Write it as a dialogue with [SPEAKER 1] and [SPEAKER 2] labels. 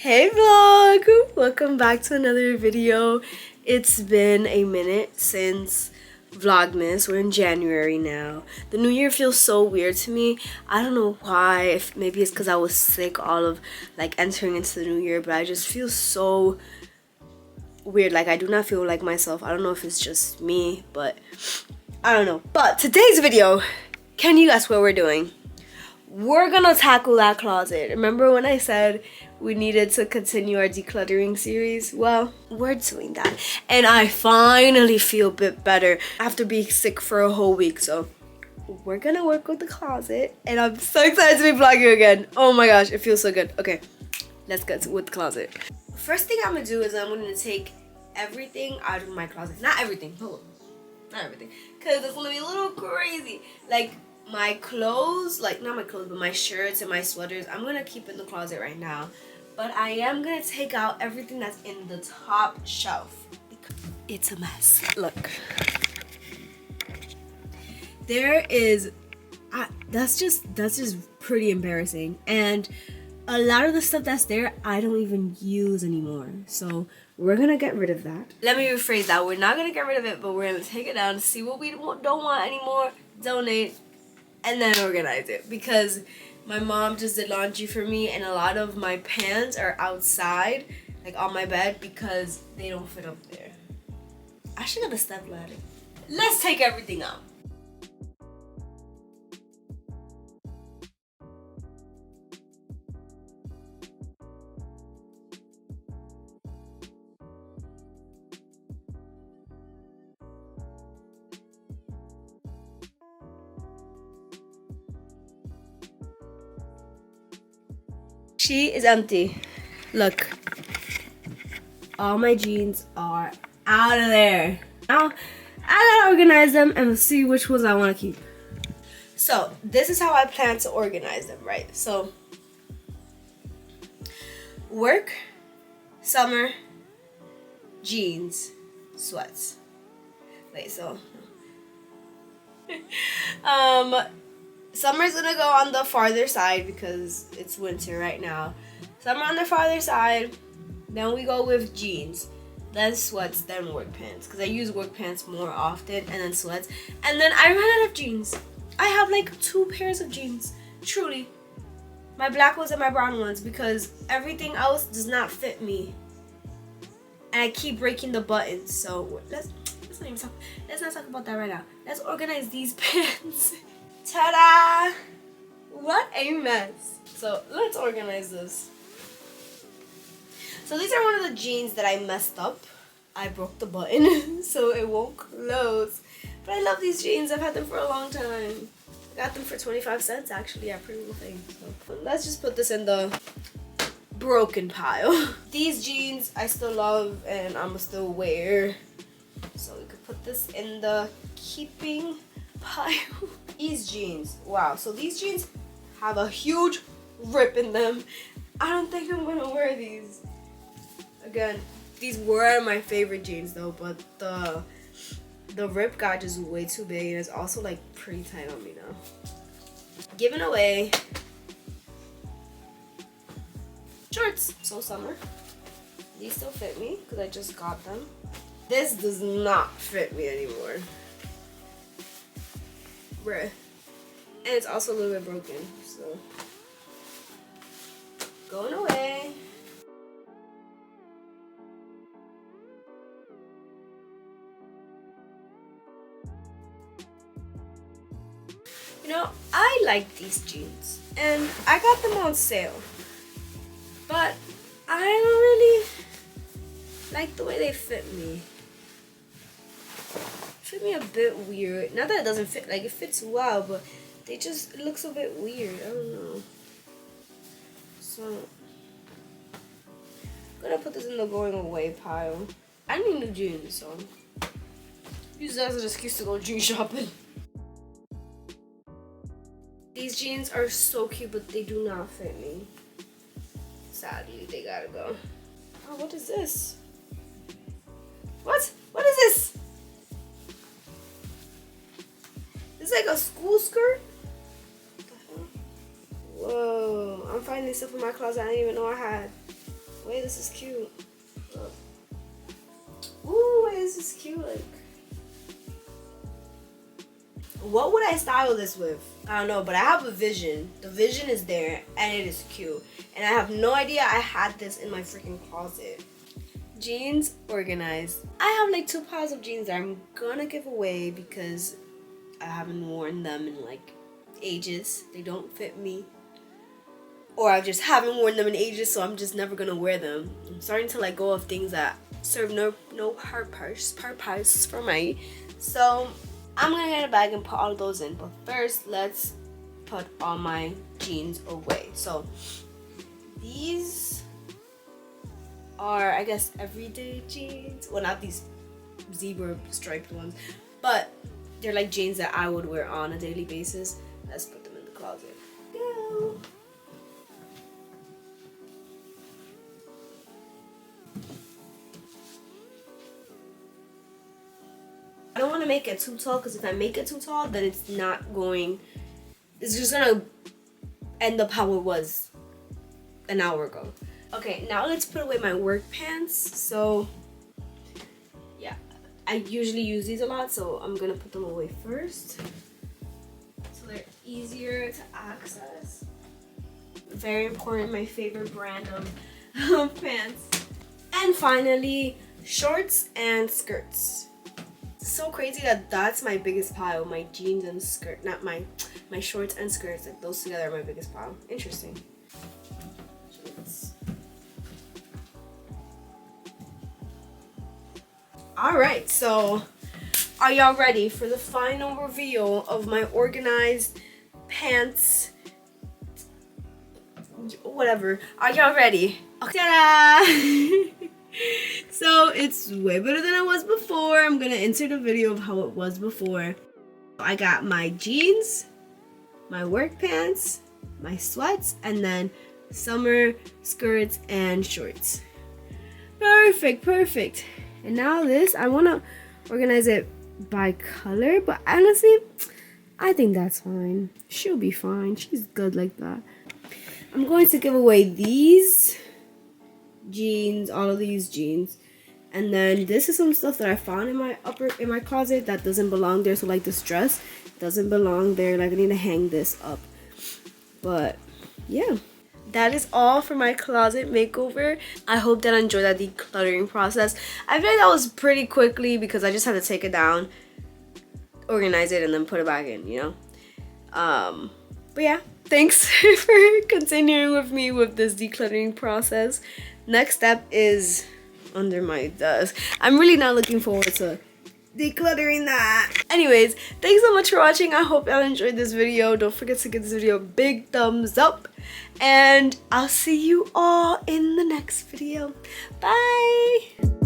[SPEAKER 1] Hey vlog! Welcome back to another video. It's been a minute since Vlogmas. We're in January now. The new year feels so weird to me. I don't know why. If maybe it's because I was sick all of like entering into the new year, but I just feel so weird. Like I do not feel like myself. I don't know if it's just me, but I don't know. But today's video, can you guess what we're doing? We're gonna tackle that closet. Remember when I said we needed to continue our decluttering series? Well, we're doing that. And I finally feel a bit better after being sick for a whole week. So we're gonna work with the closet. And I'm so excited to be vlogging again. Oh my gosh, it feels so good. Okay, let's get with the closet. First thing I'm gonna do is I'm gonna take everything out of my closet. Not everything, hold on. Not everything. Because it's gonna be a little crazy. Like, my clothes, like not my clothes, but my shirts and my sweaters, I'm gonna keep in the closet right now. But I am gonna take out everything that's in the top shelf. It's a mess. Look. There is, that's just pretty embarrassing. And a lot of the stuff that's there, I don't even use anymore. So we're gonna get rid of that. Let me rephrase that. We're not gonna get rid of it, but we're gonna take it down, see what we don't want anymore, donate, and then organize it. Because my mom just did laundry for me, and a lot of my pants are outside, like on my bed, because they don't fit up there. I should get a step ladder. Let's take everything out. She is empty. Look. All my jeans are out of there. Now, I gotta organize them and see which ones I want to keep. So, this is how I plan to organize them, right? So, work, summer, jeans, sweats. Wait, so... Summer's gonna go on the farther side because it's winter right now. Summer on the farther side. Then we go with jeans, then sweats, then work pants. Because I use work pants more often, and then sweats. And then I ran out of jeans. I have like 2 pairs of jeans. Truly. My black ones and my brown ones, because everything else does not fit me. And I keep breaking the buttons. So let's not talk about that right now. Let's organize these pants. Ta-da! What a mess. So let's organize this. So these are one of the jeans that I messed up. I broke the button so it won't close. But I love these jeans. I've had them for a long time. I got them for 25 cents actually at Pretty Little Thing. So let's just put this in the broken pile. These jeans I still love and I'ma still wear. So we could put this in the keeping pile. These jeans, wow, so these jeans have a huge rip in them. I don't think I'm gonna wear these. Again, these were my favorite jeans though, but the rip got just way too big, and it's also like pretty tight on me now. Giving away shorts. So summer. These still fit me because I just got them. This does not fit me anymore. Bruh. And it's also a little bit broken, so going away. You know, I like these jeans and I got them on sale, but I don't really like the way they fit me. Fit me a bit weird. Not that it doesn't fit, like it fits well, but it looks a bit weird. I don't know. So I'm gonna put this in the going away pile. I need new jeans, so use that as an excuse to go jean shopping. These jeans are so cute, but they do not fit me. Sadly, they gotta go. Oh, what is this? What? What is this? It's like a school skirt? What the hell? Whoa, I'm finding stuff in my closet I didn't even know I had. this is cute. Look. Ooh, this is cute. Like, what would I style this with? I don't know, but I have a vision. The vision is there, and it is cute. And I have no idea I had this in my freaking closet. Jeans organized. I have like 2 piles of jeans that I'm gonna give away because I haven't worn them in like ages. They don't fit me. Or I just haven't worn them in ages, so I'm just never gonna wear them. I'm starting to let go of things that serve no purpose for me. So I'm gonna get a bag and put all of those in. But first, let's put all my jeans away. So these are, I guess, everyday jeans. Well, not these zebra striped ones, but they're like jeans that I would wear on a daily basis. Let's put them in the closet. Go. I don't want to make it too tall, because if I make it too tall, then it's just gonna end up how it was an hour ago. Okay, now let's put away my work pants. So yeah, I usually use these a lot, so I'm gonna put them away first so they're easier to access. Very important, my favorite brand of pants. And finally, shorts and skirts. It's so crazy that that's my biggest pile. My jeans and skirt, not my shorts and skirts, like those together are my biggest pile. Interesting. Alright, so are y'all ready for the final reveal of my organized pants? Whatever. Are y'all ready? Okay. Ta-da! So it's way better than it was before. I'm gonna insert a video of how it was before. I got my jeans, my work pants, my sweats, and then summer skirts and shorts. Perfect. And now this, I want to organize it by color, but honestly, I think that's fine. She'll be fine. She's good like that. I'm going to give away these jeans, all of these jeans. And then this is some stuff that I found in my closet that doesn't belong there. So like this dress doesn't belong there. Like I need to hang this up. But yeah. That is all for my closet makeover. I hope that I enjoyed that decluttering process. I feel like that was pretty quickly because I just had to take it down, organize it, and then put it back in, you know? But yeah, thanks for continuing with me with this decluttering process. Next step is under my desk. I'm really not looking forward to decluttering that. Anyways, thanks so much for watching. I hope y'all enjoyed this video. Don't forget to give this video a big thumbs up, and I'll see you all in the next video. Bye.